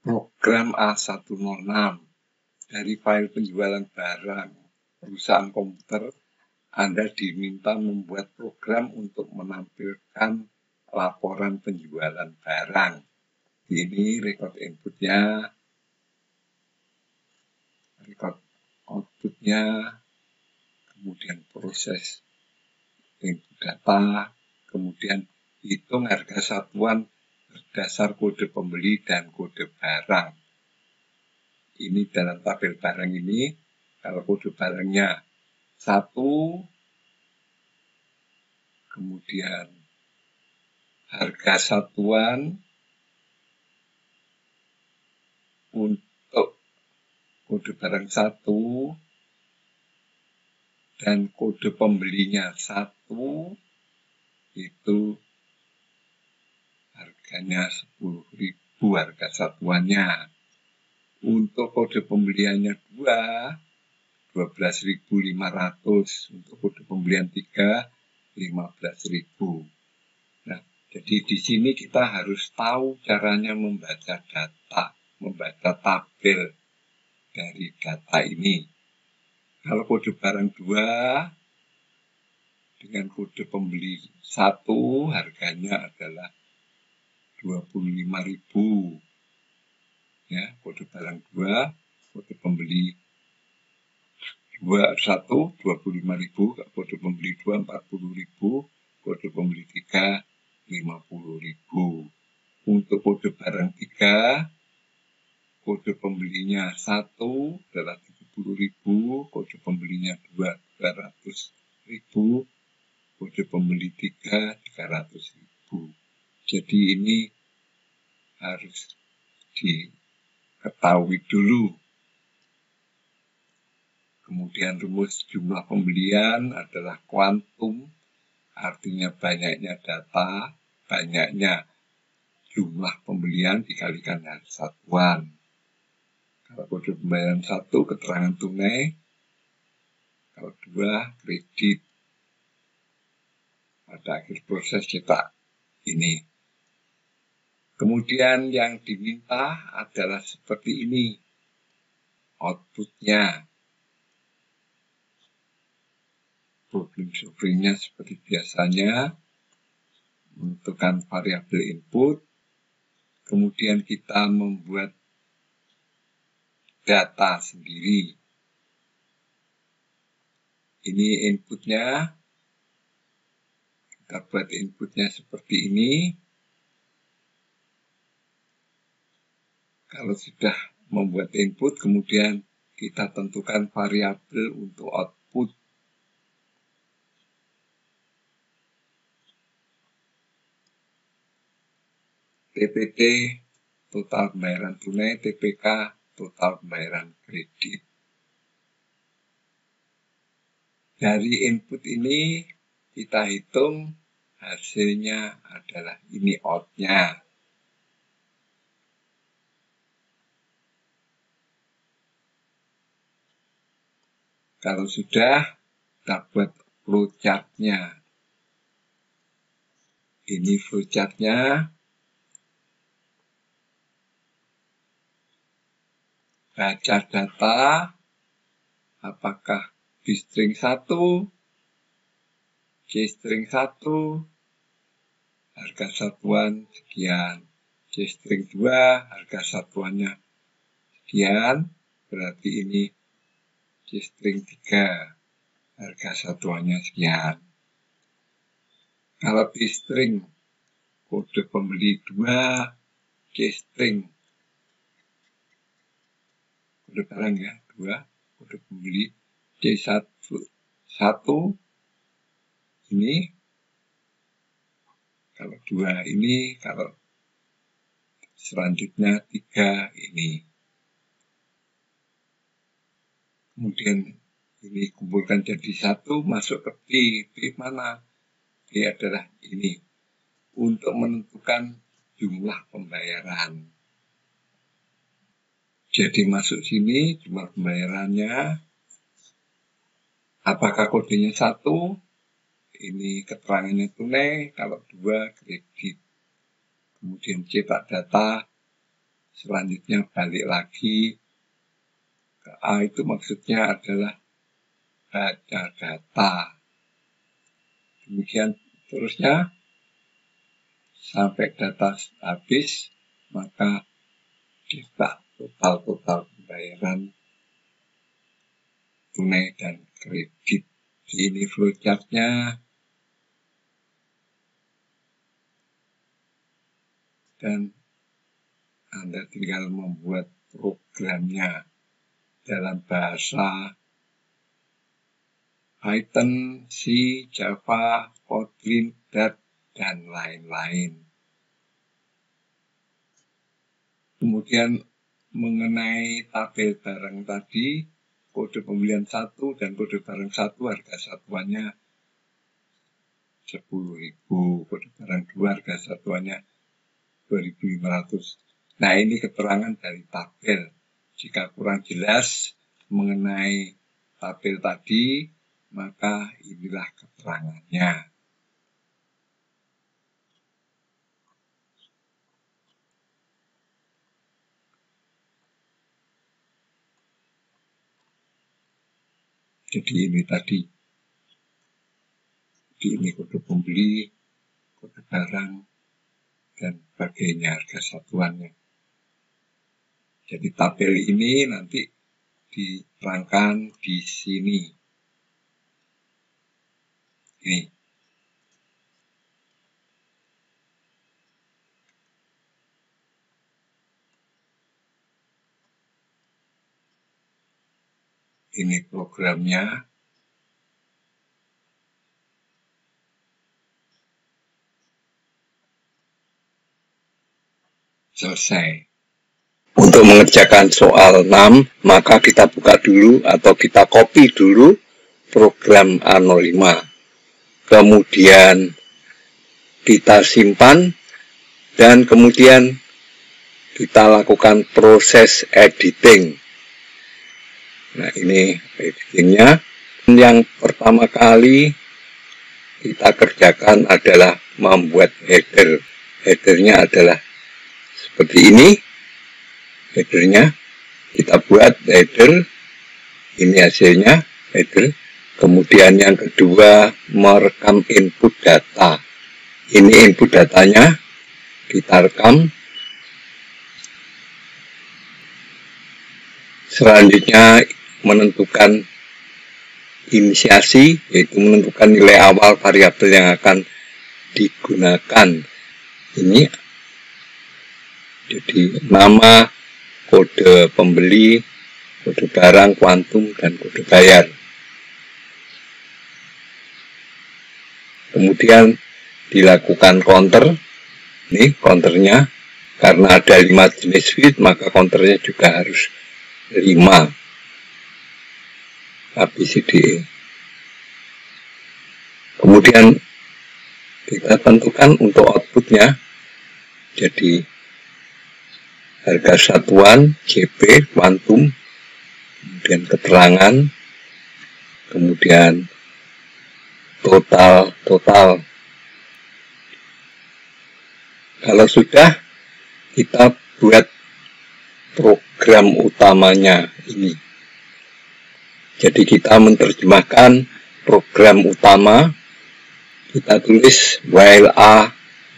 Program A106 dari file penjualan barang perusahaan komputer, Anda diminta membuat program untuk menampilkan laporan penjualan barang. Ini record inputnya, record outputnya, kemudian proses input data, kemudian hitung harga satuan berdasar kode pembeli dan kode barang. Ini dalam tabel barang ini, kalau kode barangnya 1, kemudian harga satuan untuk kode barang 1 dan kode pembelinya 1, itu harganya 10.000 harga satuannya. Untuk kode pembeliannya 2, 12.500. Untuk kode pembelian 3, 15.000. Nah, jadi di sini kita harus tahu caranya membaca data, membaca tabel dari data ini. Kalau kode barang 2 dengan kode pembeli 1, harganya adalah 25.000. Ya, kode barang 2, kode pembeli 1, 25.000, kode pembeli 2, 40.000, kode pembeli 3, 50.000. Untuk kode barang 3, kode pembelinya 1 adalah 70.000, kode pembelinya 2, 200.000, kode pembeli 3, 300.000. Jadi ini harus diketahui dulu. Kemudian rumus jumlah pembelian adalah kuantum, artinya banyaknya data, banyaknya jumlah pembelian dikalikan dengan satuan. Kalau kode pembayaran 1, keterangan tunai. Kalau 2, kredit. Pada akhir proses cetak ini. Kemudian yang diminta adalah seperti ini. Outputnya. Problem solvingnya seperti biasanya. Menentukan variabel input. Kemudian kita membuat data sendiri. Ini inputnya. Kita buat inputnya seperti ini. Kalau sudah membuat input, kemudian kita tentukan variabel untuk output. TPT, total pembayaran tunai, TPK, total pembayaran kredit. Dari input ini kita hitung hasilnya adalah ini outnya. Kalau sudah, kita buat flowchart-nya. Ini flowchart-nya. Baca data, apakah di string 1, C string 1, harga satuan sekian. C string 2, harga satuannya sekian, berarti ini C string 3, harga satuannya sekian. Kalau di string kode pembeli 2, C string kode barang ya, 2, kode pembeli C1, ini, kalau 2 ini, kalau selanjutnya 3 ini. Kemudian ini kumpulkan jadi 1, masuk ke B. B mana? B adalah ini. Untuk menentukan jumlah pembayaran. Jadi masuk sini, jumlah pembayarannya. Apakah kodenya 1? Ini keterangannya tunai. Kalau 2, kredit. Kemudian cetak data. Selanjutnya balik lagi ke A, itu maksudnya adalah baca data. Demikian terusnya sampai data habis, maka kita total pembayaran tunai dan kredit. Ini flowchart-nya, dan Anda tinggal membuat programnya dalam bahasa Python, C, Java, Kotlin, Dart, dan lain-lain. Kemudian mengenai tabel barang tadi, kode pembelian 1 dan kode barang 1 harga satuannya 10.000, kode barang 2 harga satuannya 2.500. Nah, ini keterangan dari tabel. Jika kurang jelas mengenai tabel tadi, maka inilah keterangannya. Jadi ini tadi. Jadi ini kode pembeli, kode barang, dan sebagainya, harga satuannya. Jadi tabel ini nanti diterangkan di sini. Ini. Ini programnya. Selesai. Untuk mengerjakan soal 6, maka kita buka dulu atau kita copy dulu program A05. Kemudian kita simpan dan kemudian kita lakukan proses editing. Nah, ini editingnya. Yang pertama kali kita kerjakan adalah membuat header. Headernya adalah seperti ini. Headernya kita buat header. Ini hasilnya header. Kemudian yang kedua, merekam input data. Ini input datanya kita rekam. Selanjutnya menentukan inisiasi, yaitu menentukan nilai awal variabel yang akan digunakan. Ini jadi nama, kode pembeli, kode barang, kuantum, dan kode bayar. Kemudian dilakukan counter. Ini counternya, karena ada 5 jenis feed, maka counternya juga harus 5. ABCDE. Kemudian kita tentukan untuk outputnya. Jadi harga satuan, CP, kuantum, kemudian keterangan, kemudian total. Kalau sudah, kita buat program utamanya ini. Jadi kita menerjemahkan program utama, kita tulis while A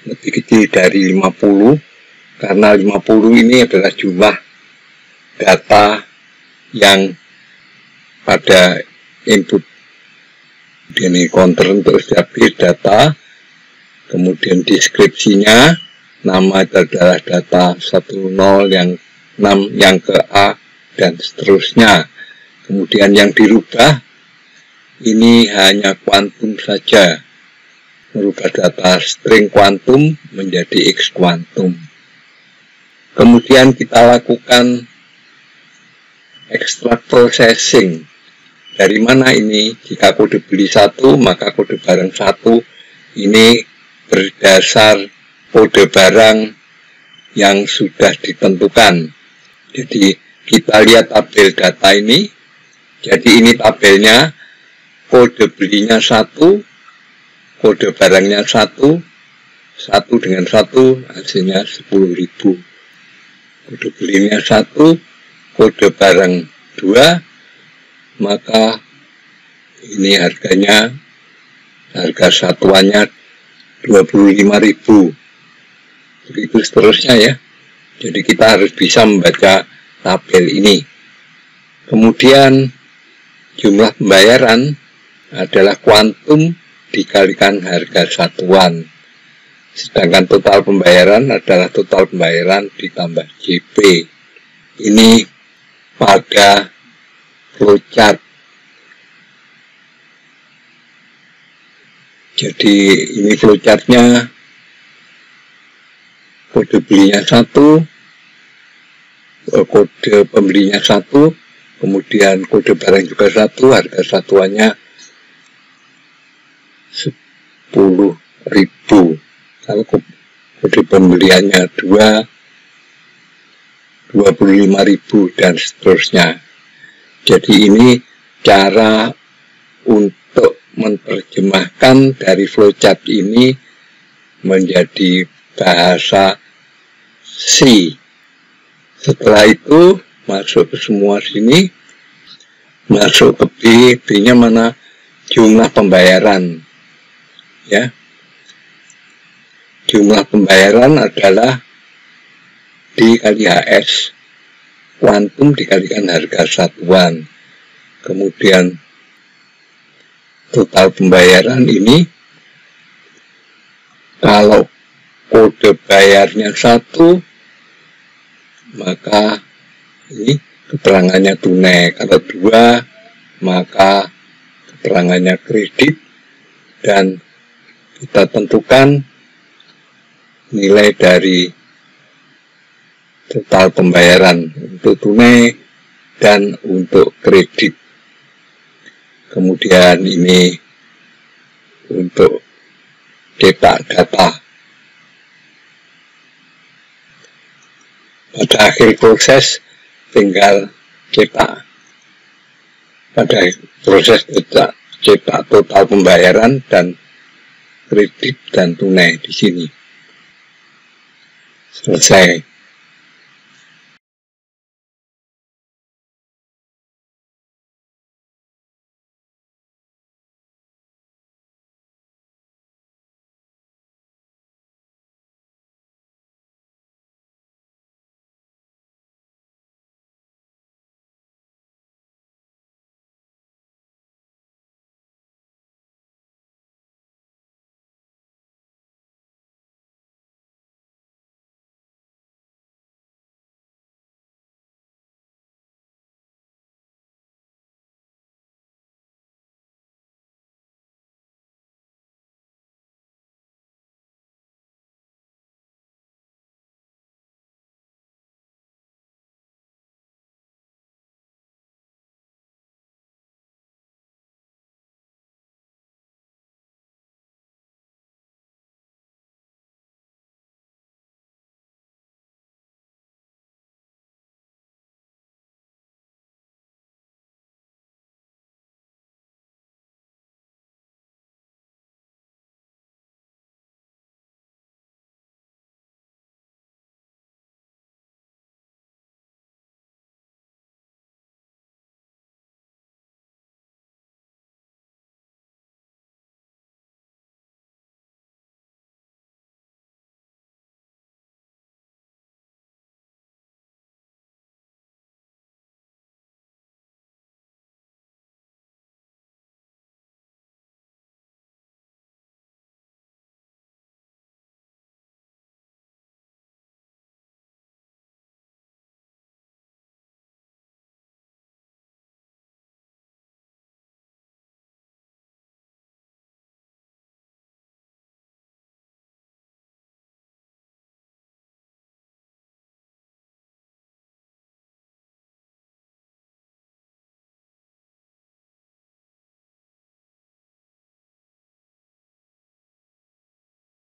lebih kecil dari 50, karena 50 ini adalah jumlah data yang pada input. Ini counter untuk setiap data, kemudian deskripsinya, nama adalah data 10, yang 6, yang ke A, dan seterusnya. Kemudian yang dirubah, ini hanya kuantum saja. Merubah data string kuantum menjadi X kuantum. Kemudian kita lakukan extract processing. Dari mana ini? Jika kode beli 1, maka kode barang 1 ini berdasar kode barang yang sudah ditentukan. Jadi kita lihat tabel data ini. Jadi ini tabelnya, kode belinya 1, kode barangnya 1 dengan 1, hasilnya 10.000. kode belinya 1, kode barang 2, maka ini harganya, harga satuannya 25.000. Begitu seterusnya ya. Jadi kita harus bisa membaca tabel ini. Kemudian jumlah pembayaran adalah kuantum dikalikan harga satuan. Sedangkan total pembayaran adalah total pembayaran ditambah JP. Ini pada flowchart. Jadi ini flowchartnya, kode belinya 1, kode pembelinya 1, kemudian kode barang juga 1, harga satuannya 10.000. Kalau kode pembeliannya 2, 25.000 dan seterusnya. Jadi ini cara untuk menerjemahkan dari flowchart ini menjadi bahasa C. Setelah itu masuk ke semua sini, masuk ke B. B-nya mana? Jumlah pembayaran. Ya, jumlah pembayaran adalah dikali HS, kuantum dikalikan harga satuan. Kemudian total pembayaran ini, kalau kode bayarnya 1, maka ini keterangannya tunai. Kalau 2, maka keterangannya kredit. Dan kita tentukan nilai dari total pembayaran untuk tunai dan untuk kredit. Kemudian ini untuk cetak data. Pada akhir proses tinggal cetak. Pada proses cetak total pembayaran dan kredit dan tunai di sini. Selesai.